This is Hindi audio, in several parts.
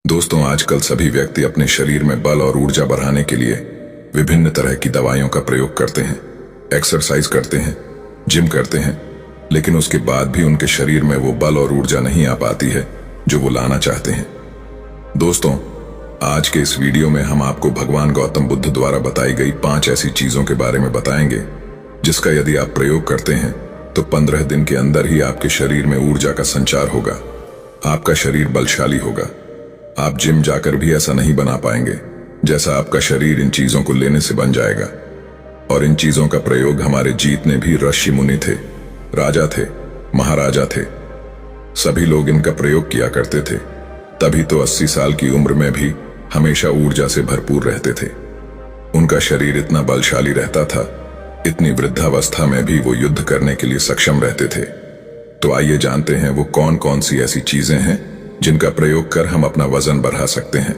दोस्तों, आजकल सभी व्यक्ति अपने शरीर में बल और ऊर्जा बढ़ाने के लिए विभिन्न तरह की दवाइयों का प्रयोग करते हैं, एक्सरसाइज करते हैं, जिम करते हैं, लेकिन उसके बाद भी उनके शरीर में वो बल और ऊर्जा नहीं आ पाती है जो वो लाना चाहते हैं। दोस्तों, आज के इस वीडियो में हम आपको भगवान गौतम बुद्ध द्वारा बताई गई 5 ऐसी चीजों के बारे में बताएंगे जिसका यदि आप प्रयोग करते हैं तो 15 दिन के अंदर ही आपके शरीर में ऊर्जा का संचार होगा, आपका शरीर बलशाली होगा। आप जिम जाकर भी ऐसा नहीं बना पाएंगे जैसा आपका शरीर इन चीजों को लेने से बन जाएगा। और इन चीजों का प्रयोग हमारे जीतने भी ऋषि मुनि थे, राजा थे, महाराजा थे, सभी लोग इनका प्रयोग किया करते थे। तभी तो 80 साल की उम्र में भी हमेशा ऊर्जा से भरपूर रहते थे। उनका शरीर इतना बलशाली रहता था, इतनी वृद्धावस्था में भी वो युद्ध करने के लिए सक्षम रहते थे। तो आइए जानते हैं वो कौन कौन सी ऐसी चीजें हैं जिनका प्रयोग कर हम अपना वजन बढ़ा सकते हैं,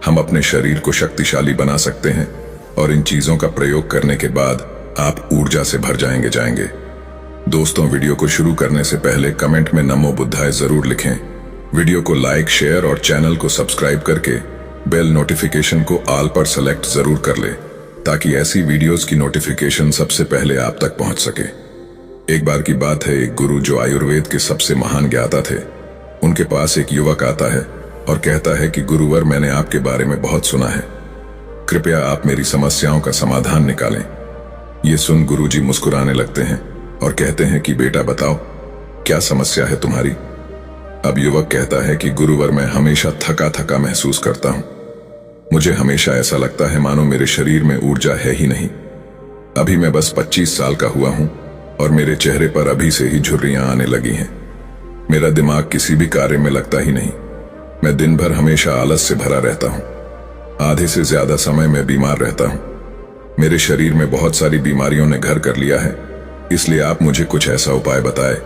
हम अपने शरीर को शक्तिशाली बना सकते हैं, और इन चीजों का प्रयोग करने के बाद आप ऊर्जा से भर जाएंगे। दोस्तों, वीडियो को शुरू करने से पहले कमेंट में नमो बुद्धाय जरूर लिखें। वीडियो को लाइक, शेयर और चैनल को सब्सक्राइब करके बेल नोटिफिकेशन को ऑल पर सेलेक्ट जरूर कर ले ताकि ऐसी वीडियोस की नोटिफिकेशन सबसे पहले आप तक पहुंच सके। एक बार की बात है, एक गुरु जो आयुर्वेद के सबसे महान ज्ञाता थे, उनके पास एक युवक आता है और कहता है कि गुरुवर, मैंने आपके बारे में बहुत सुना है, कृपया आप मेरी समस्याओं का समाधान निकालें। ये सुन गुरुजी मुस्कुराने लगते हैं और कहते हैं कि बेटा बताओ, क्या समस्या है तुम्हारी। अब युवक कहता है कि गुरुवर, मैं हमेशा थका थका महसूस करता हूं, मुझे हमेशा ऐसा लगता है मानो मेरे शरीर में ऊर्जा है ही नहीं। अभी मैं बस 25 साल का हुआ हूं और मेरे चेहरे पर अभी से ही झुर्रियां आने लगी हैं। मेरा दिमाग किसी भी कार्य में लगता ही नहीं। मैं दिन भर हमेशा आलस से भरा रहता हूं, आधे से ज्यादा समय मैं बीमार रहता हूं। मेरे शरीर में बहुत सारी बीमारियों ने घर कर लिया है, इसलिए आप मुझे कुछ ऐसा उपाय बताएं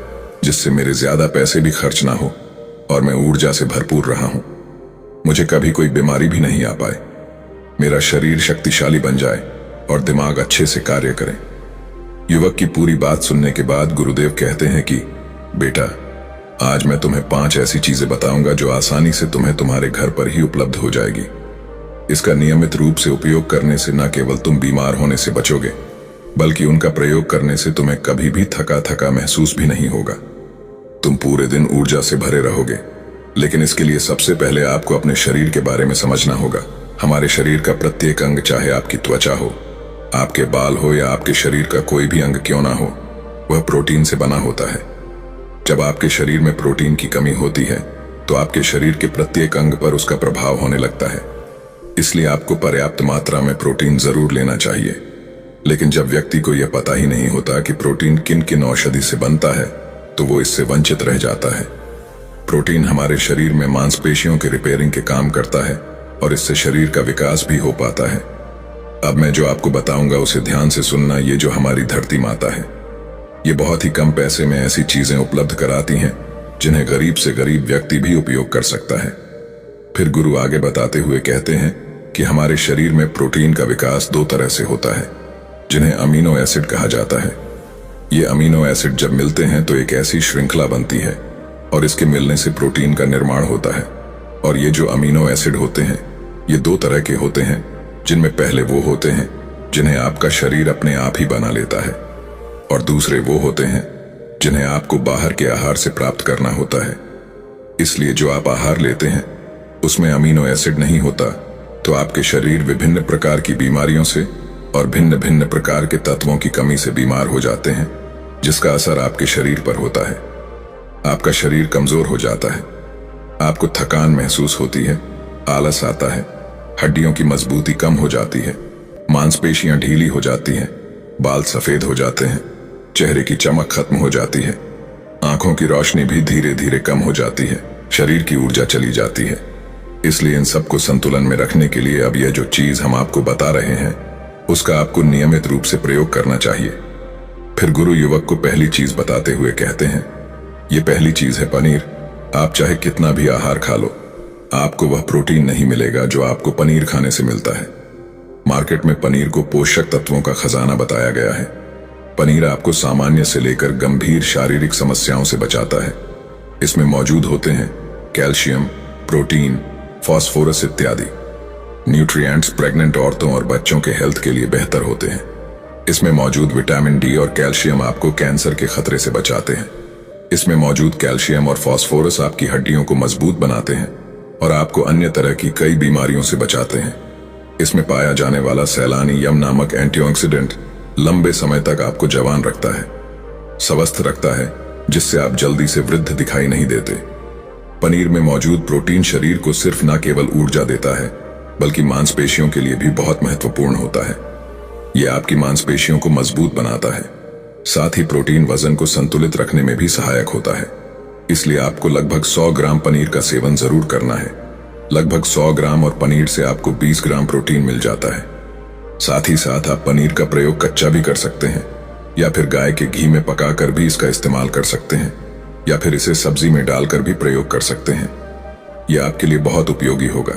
जिससे मेरे ज्यादा पैसे भी खर्च ना हो और मैं ऊर्जा से भरपूर रहा हूं। मुझे कभी कोई बीमारी भी नहीं आ पाए, मेरा शरीर शक्तिशाली बन जाए और दिमाग अच्छे से कार्य करे। युवक की पूरी बात सुनने के बाद गुरुदेव कहते हैं कि बेटा, आज मैं तुम्हें 5 ऐसी चीजें बताऊंगा जो आसानी से तुम्हें तुम्हारे घर पर ही उपलब्ध हो जाएगी। इसका नियमित रूप से उपयोग करने से न केवल तुम बीमार होने से बचोगे, बल्कि उनका प्रयोग करने से तुम्हें कभी भी थका थका महसूस भी नहीं होगा। तुम पूरे दिन ऊर्जा से भरे रहोगे। लेकिन इसके लिए सबसे पहले आपको अपने शरीर के बारे में समझना होगा। हमारे शरीर का प्रत्येक अंग, चाहे आपकी त्वचा हो, आपके बाल हो या आपके शरीर का कोई भी अंग क्यों ना हो, वह प्रोटीन से बना होता है। जब आपके शरीर में प्रोटीन की कमी होती है तो आपके शरीर के प्रत्येक अंग पर उसका प्रभाव होने लगता है। इसलिए आपको पर्याप्त मात्रा में प्रोटीन जरूर लेना चाहिए। लेकिन जब व्यक्ति को यह पता ही नहीं होता कि प्रोटीन किन किन औषधि से बनता है तो वो इससे वंचित रह जाता है। प्रोटीन हमारे शरीर में मांसपेशियों के रिपेयरिंग के काम करता है और इससे शरीर का विकास भी हो पाता है। अब मैं जो आपको बताऊंगा उसे ध्यान से सुनना। ये जो हमारी धरती माता है, ये बहुत ही कम पैसे में ऐसी चीजें उपलब्ध कराती हैं जिन्हें गरीब से गरीब व्यक्ति भी उपयोग कर सकता है। फिर गुरु आगे बताते हुए कहते हैं कि हमारे शरीर में प्रोटीन का विकास 2 तरह से होता है, जिन्हें अमीनो एसिड कहा जाता है। ये अमीनो एसिड जब मिलते हैं तो एक ऐसी श्रृंखला बनती है और इसके मिलने से प्रोटीन का निर्माण होता है। और ये जो अमीनो एसिड होते हैं, ये 2 तरह के होते हैं, जिनमें पहले वो होते हैं जिन्हें आपका शरीर अपने आप ही बना लेता है, और दूसरे वो होते हैं जिन्हें आपको बाहर के आहार से प्राप्त करना होता है। इसलिए जो आप आहार लेते हैं उसमें अमीनो एसिड नहीं होता तो आपके शरीर विभिन्न प्रकार की बीमारियों से और भिन्न भिन्न प्रकार के तत्वों की कमी से बीमार हो जाते हैं, जिसका असर आपके शरीर पर होता है। आपका शरीर कमजोर हो जाता है, आपको थकान महसूस होती है, आलस आता है, हड्डियों की मजबूती कम हो जाती है, मांसपेशियां ढीली हो जाती हैं, बाल सफेद हो जाते हैं, चेहरे की चमक खत्म हो जाती है, आंखों की रोशनी भी धीरे धीरे कम हो जाती है, शरीर की ऊर्जा चली जाती है। इसलिए इन सबको संतुलन में रखने के लिए अब यह जो चीज हम आपको बता रहे हैं उसका आपको नियमित रूप से प्रयोग करना चाहिए। फिर गुरु युवक को पहली चीज बताते हुए कहते हैं, ये पहली चीज है पनीर। आप चाहे कितना भी आहार खा लो, आपको वह प्रोटीन नहीं मिलेगा जो आपको पनीर खाने से मिलता है। मार्केट में पनीर को पोषक तत्वों का खजाना बताया गया है। पनीर आपको सामान्य से लेकर गंभीर शारीरिक समस्याओं से बचाता है। इसमें मौजूद होते हैं कैल्शियम, प्रोटीन, फास्फोरस इत्यादि। न्यूट्रिएंट्स प्रेग्नेंट औरतों और बच्चों के हेल्थ के लिए बेहतर होते हैं। इसमें मौजूद विटामिन डी और कैल्शियम आपको कैंसर के खतरे से बचाते हैं। इसमें मौजूद कैल्शियम और फास्फोरस आपकी हड्डियों को मजबूत बनाते हैं और आपको अन्य तरह की कई बीमारियों से बचाते हैं। इसमें पाया जाने वाला सैलानी यम नामक एंटीऑक्सीडेंट लंबे समय तक आपको जवान रखता है, स्वस्थ रखता है, जिससे आप जल्दी से वृद्ध दिखाई नहीं देते। पनीर में मौजूद प्रोटीन शरीर को सिर्फ न केवल ऊर्जा देता है बल्कि मांसपेशियों के लिए भी बहुत महत्वपूर्ण होता है। यह आपकी मांसपेशियों को मजबूत बनाता है। साथ ही प्रोटीन वजन को संतुलित रखने में भी सहायक होता है। इसलिए आपको लगभग 100 ग्राम पनीर का सेवन जरूर करना है। लगभग 100 ग्राम और पनीर से आपको 20 ग्राम प्रोटीन मिल जाता है। साथ ही साथ आप पनीर का प्रयोग कच्चा भी कर सकते हैं या फिर गाय के घी में पकाकर भी इसका इस्तेमाल कर सकते हैं या फिर इसे सब्जी में डालकर भी प्रयोग कर सकते हैं। यह आपके लिए बहुत उपयोगी होगा।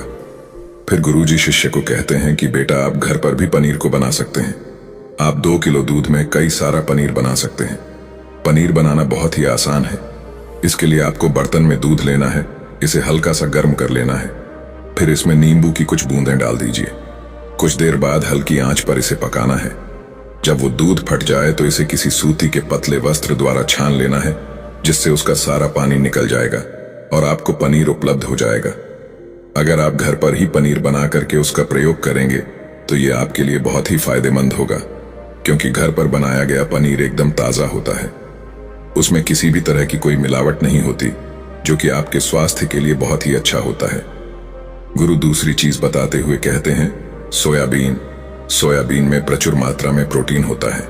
फिर गुरुजी शिष्य को कहते हैं कि बेटा आप घर पर भी पनीर को बना सकते हैं। आप 2 किलो दूध में कई सारा पनीर बना सकते हैं। पनीर बनाना बहुत ही आसान है। इसके लिए आपको बर्तन में दूध लेना है, इसे हल्का सा गर्म कर लेना है, फिर इसमें नींबू की कुछ बूंदें डाल दीजिए। कुछ देर बाद हल्की आंच पर इसे पकाना है। जब वो दूध फट जाए तो इसे किसी सूती के पतले वस्त्र द्वारा छान लेना है, जिससे उसका सारा पानी निकल जाएगा और आपको पनीर उपलब्ध हो जाएगा। अगर आप घर पर ही पनीर बना करके उसका प्रयोग करेंगे तो ये आपके लिए बहुत ही फायदेमंद होगा, क्योंकि घर पर बनाया गया पनीर एकदम ताजा होता है। उसमें किसी भी तरह की कोई मिलावट नहीं होती, जो कि आपके स्वास्थ्य के लिए बहुत ही अच्छा होता है। गुरु दूसरी चीज बताते हुए कहते हैं, सोयाबीन। सोयाबीन में प्रचुर मात्रा में प्रोटीन होता है।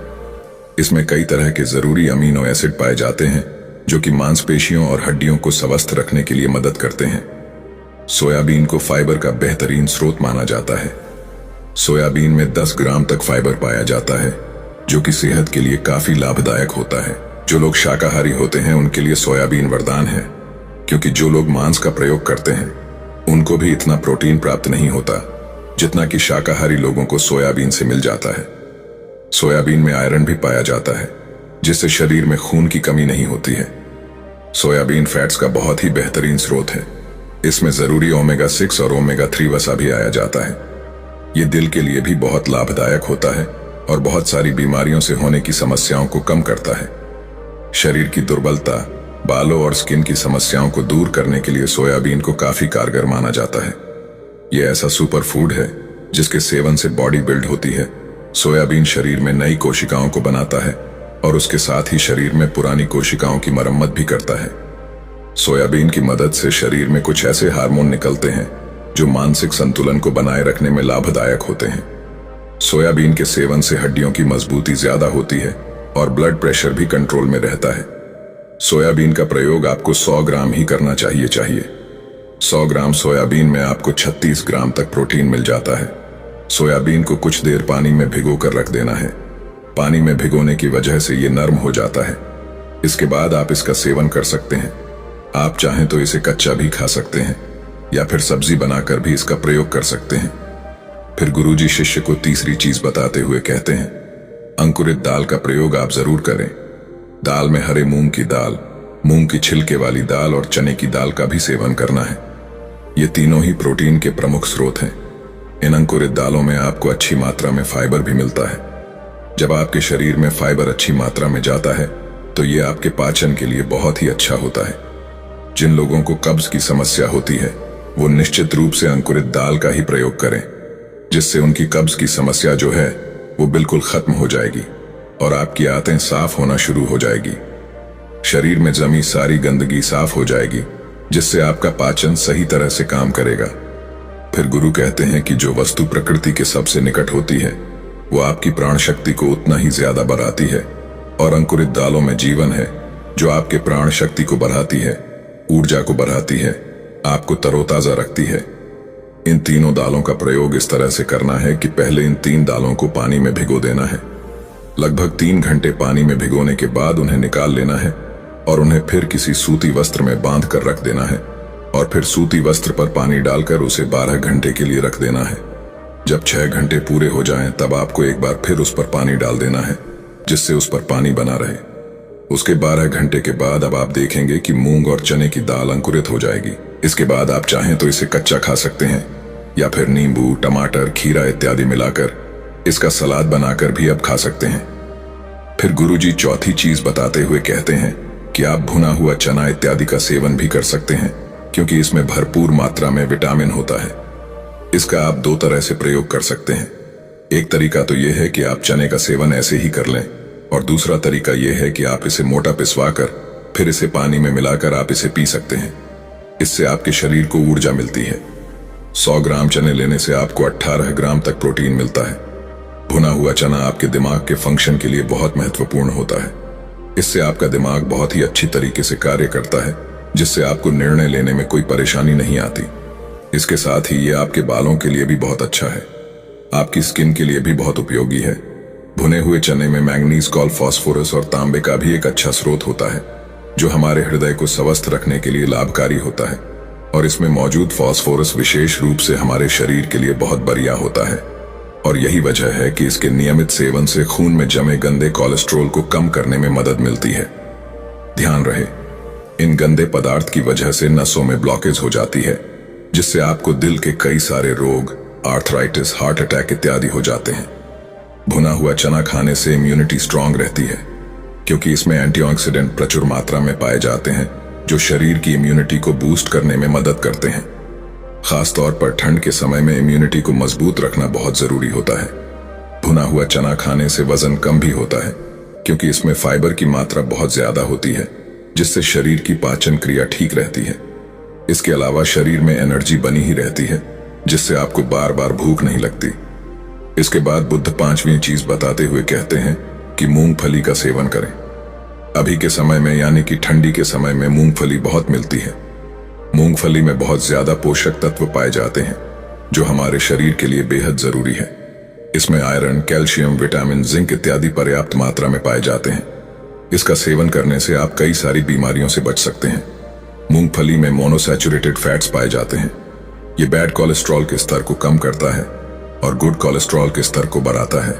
इसमें कई तरह के जरूरी अमीनो एसिड पाए जाते हैं, जो कि मांसपेशियों और हड्डियों को स्वस्थ रखने के लिए मदद करते हैं। सोयाबीन को फाइबर का बेहतरीन स्रोत माना जाता है। सोयाबीन में 10 ग्राम तक फाइबर पाया जाता है, जो कि सेहत के लिए काफी लाभदायक होता है। जो लोग शाकाहारी होते हैं उनके लिए सोयाबीन वरदान है, क्योंकि जो लोग मांस का प्रयोग करते हैं उनको भी इतना प्रोटीन प्राप्त नहीं होता जितना कि शाकाहारी लोगों को सोयाबीन से मिल जाता है। सोयाबीन में आयरन भी पाया जाता है, जिससे शरीर में खून की कमी नहीं होती है। सोयाबीन फैट्स का बहुत ही बेहतरीन स्रोत है। इसमें जरूरी ओमेगा 6 और ओमेगा 3 वसा भी आया जाता है। ये दिल के लिए भी बहुत लाभदायक होता है और बहुत सारी बीमारियों से होने की समस्याओं को कम करता है। शरीर की दुर्बलता, बालों और स्किन की समस्याओं को दूर करने के लिए सोयाबीन को काफी कारगर माना जाता है। यह ऐसा सुपर फूड है जिसके सेवन से बॉडी बिल्ड होती है। सोयाबीन शरीर में नई कोशिकाओं को बनाता है और उसके साथ ही शरीर में पुरानी कोशिकाओं की मरम्मत भी करता है। सोयाबीन की मदद से शरीर में कुछ ऐसे हार्मोन निकलते हैं जो मानसिक संतुलन को बनाए रखने में लाभदायक होते हैं। सोयाबीन के सेवन से हड्डियों की मजबूती ज्यादा होती है और ब्लड प्रेशर भी कंट्रोल में रहता है। सोयाबीन का प्रयोग आपको 100 ग्राम ही करना चाहिए। 100 ग्राम सोयाबीन में आपको 36 ग्राम तक प्रोटीन मिल जाता है। सोयाबीन को कुछ देर पानी में भिगो कर रख देना है। पानी में भिगोने की वजह से ये नरम हो जाता है। इसके बाद आप इसका सेवन कर सकते हैं। आप चाहें तो इसे कच्चा भी खा सकते हैं या फिर सब्जी बनाकर भी इसका प्रयोग कर सकते हैं। फिर गुरुजी शिष्य को तीसरी चीज बताते हुए कहते हैं, अंकुरित दाल का प्रयोग आप जरूर करें। दाल में हरे मूंग की दाल, मूंग की छिलके वाली दाल और चने की दाल का भी सेवन करना है। ये तीनों ही प्रोटीन के प्रमुख स्रोत हैं। इन अंकुरित दालों में आपको अच्छी मात्रा में फाइबर भी मिलता है। जब आपके शरीर में फाइबर अच्छी मात्रा में जाता है तो ये आपके पाचन के लिए बहुत ही अच्छा होता है। जिन लोगों को कब्ज की समस्या होती है वो निश्चित रूप से अंकुरित दाल का ही प्रयोग करें, जिससे उनकी कब्ज की समस्या जो है वो बिल्कुल खत्म हो जाएगी और आपकी आंतें साफ होना शुरू हो जाएगी। शरीर में जमी सारी गंदगी साफ हो जाएगी, जिससे आपका पाचन सही तरह से काम करेगा। फिर गुरु कहते हैं कि जो वस्तु प्रकृति के सबसे निकट होती है वो आपकी प्राण शक्ति को उतना ही ज्यादा बढ़ाती है, और अंकुरित दालों में जीवन है जो आपके प्राण शक्ति को बढ़ाती है, ऊर्जा को बढ़ाती है, आपको तरोताजा रखती है। इन तीनों दालों का प्रयोग इस तरह से करना है कि पहले इन 3 दालों को पानी में भिगो देना है। लगभग 3 घंटे पानी में भिगोने के बाद उन्हें निकाल लेना है और उन्हें फिर किसी सूती वस्त्र में बांध कर रख देना है, और फिर सूती वस्त्र पर पानी डालकर उसे 12 घंटे के लिए रख देना है। जब 6 घंटे पूरे हो जाएं, तब आपको एक बार फिर उस पर पानी डाल देना है, जिससे उस पर पानी बना रहे। उसके 12 घंटे के बाद अब आप देखेंगे कि मूंग और चने की दाल अंकुरित हो जाएगी। इसके बाद आप चाहें तो इसे कच्चा खा सकते हैं या फिर नींबू, टमाटर, खीरा इत्यादि मिलाकर इसका सलाद बनाकर भी अब खा सकते हैं। फिर गुरुजी चौथी चीज बताते हुए कहते हैं कि आप भुना हुआ चना इत्यादि का सेवन भी कर सकते हैं, क्योंकि इसमें भरपूर मात्रा में विटामिन होता है। इसका आप 2 तरह से प्रयोग कर सकते हैं। एक तरीका तो यह है कि आप चने का सेवन ऐसे ही कर लें, और दूसरा तरीका यह है कि आप इसे मोटा पिसवा कर फिर इसे पानी में मिलाकर आप इसे पी सकते हैं। इससे आपके शरीर को ऊर्जा मिलती है। 100 ग्राम चने लेने से आपको 18 ग्राम तक प्रोटीन मिलता है। भुना हुआ चना आपके दिमाग के फंक्शन के लिए बहुत महत्वपूर्ण होता है। इससे आपका दिमाग बहुत ही अच्छी तरीके से कार्य करता है, जिससे आपको निर्णय लेने में कोई परेशानी नहीं आती। इसके साथ ही ये आपके बालों के लिए भी बहुत अच्छा है, आपकी स्किन के लिए भी बहुत उपयोगी है। भुने हुए चने में मैंगनीज, कॉल, फास्फोरस और तांबे का भी एक अच्छा स्रोत होता है, जो हमारे हृदय को स्वस्थ रखने के लिए लाभकारी होता है। और इसमें मौजूद फास्फोरस विशेष रूप से हमारे शरीर के लिए बहुत बढ़िया होता है, और यही वजह है कि इसके नियमित सेवन से खून में जमे गंदे कोलेस्ट्रॉल को कम करने में मदद मिलती है। ध्यान रहे, इन गंदे पदार्थ की वजह से नसों में ब्लॉकेज हो जाती है, जिससे आपको दिल के कई सारे रोग, आर्थराइटिस, हार्ट अटैक इत्यादि हो जाते हैं। भुना हुआ चना खाने से इम्यूनिटी स्ट्रांग रहती है, क्योंकि इसमें एंटीऑक्सीडेंट प्रचुर मात्रा में पाए जाते हैं, जो शरीर की इम्यूनिटी को बूस्ट करने में मदद करते हैं। खासतौर पर ठंड के समय में इम्यूनिटी को मजबूत रखना बहुत जरूरी होता है। भुना हुआ चना खाने से वजन कम भी होता है, क्योंकि इसमें फाइबर की मात्रा बहुत ज्यादा होती है, जिससे शरीर की पाचन क्रिया ठीक रहती है। इसके अलावा शरीर में एनर्जी बनी ही रहती है, जिससे आपको बार बार भूख नहीं लगती। इसके बाद बुद्ध 5वीं चीज बताते हुए कहते हैं कि मूंगफली का सेवन करें। अभी के समय में यानी कि ठंडी के समय में मूंगफली बहुत मिलती है। मूंगफली में बहुत ज्यादा पोषक तत्व पाए जाते हैं, जो हमारे शरीर के लिए बेहद जरूरी है। इसमें आयरन, कैल्शियम, विटामिन, जिंक इत्यादि पर्याप्त मात्रा में पाए जाते हैं। इसका सेवन करने से आप कई सारी बीमारियों से बच सकते हैं। मूंगफली में मोनोसैचुरेटेड फैट्स पाए जाते हैं। ये बैड कोलेस्ट्रॉल के स्तर को कम करता है और गुड कोलेस्ट्रॉल के स्तर को बढ़ाता है।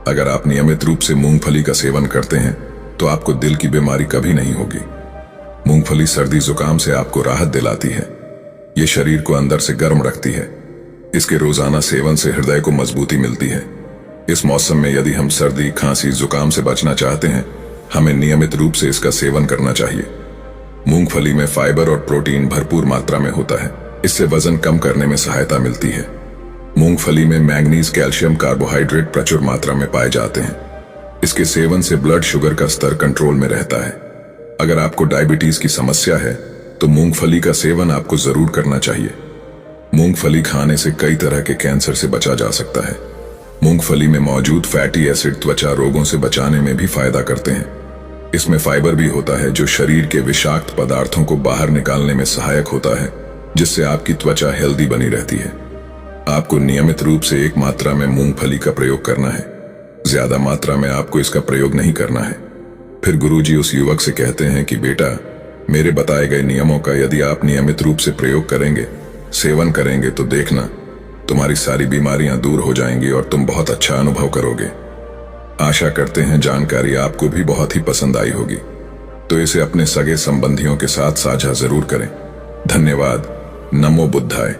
अगर आप नियमित रूप से मूंगफली का सेवन करते हैं तो आपको दिल की बीमारी कभी नहीं होगी। मूंगफली सर्दी जुकाम से आपको राहत दिलाती है। ये शरीर को अंदर से गर्म रखती है। इसके रोजाना सेवन से हृदय को मजबूती मिलती है। इस मौसम में यदि हम सर्दी, खांसी, जुकाम से बचना चाहते हैं, हमें नियमित रूप से इसका सेवन करना चाहिए। मूंगफली में फाइबर और प्रोटीन भरपूर मात्रा में होता है। इससे वजन कम करने में सहायता मिलती है। मूंगफली में मैंगनीज, कैल्शियम, कार्बोहाइड्रेट प्रचुर मात्रा में पाए जाते हैं। इसके सेवन से ब्लड शुगर का स्तर कंट्रोल में रहता है। अगर आपको डायबिटीज की समस्या है तो मूंगफली का सेवन आपको जरूर करना चाहिए। मूंगफली खाने से कई तरह के कैंसर से बचा जा सकता है। मूंगफली में मौजूद फैटी एसिड त्वचा रोगों से बचाने में भी फायदा करते हैं। इसमें फाइबर भी होता है, जो शरीर के विषाक्त पदार्थों को बाहर निकालने में सहायक होता है, जिससे आपकी त्वचा हेल्दी बनी रहती है। आपको नियमित रूप से एक मात्रा में मूंगफली का प्रयोग करना है। ज्यादा मात्रा में आपको इसका प्रयोग नहीं करना है। फिर गुरुजी उस युवक से कहते हैं कि बेटा, मेरे बताए गए नियमों का यदि आप नियमित रूप से प्रयोग करेंगे, सेवन करेंगे, तो देखना तुम्हारी सारी बीमारियां दूर हो जाएंगी और तुम बहुत अच्छा अनुभव करोगे। आशा करते हैं जानकारी आपको भी बहुत ही पसंद आई होगी, तो इसे अपने सगे संबंधियों के साथ साझा जरूर करें। धन्यवाद। नमो बुद्धाय।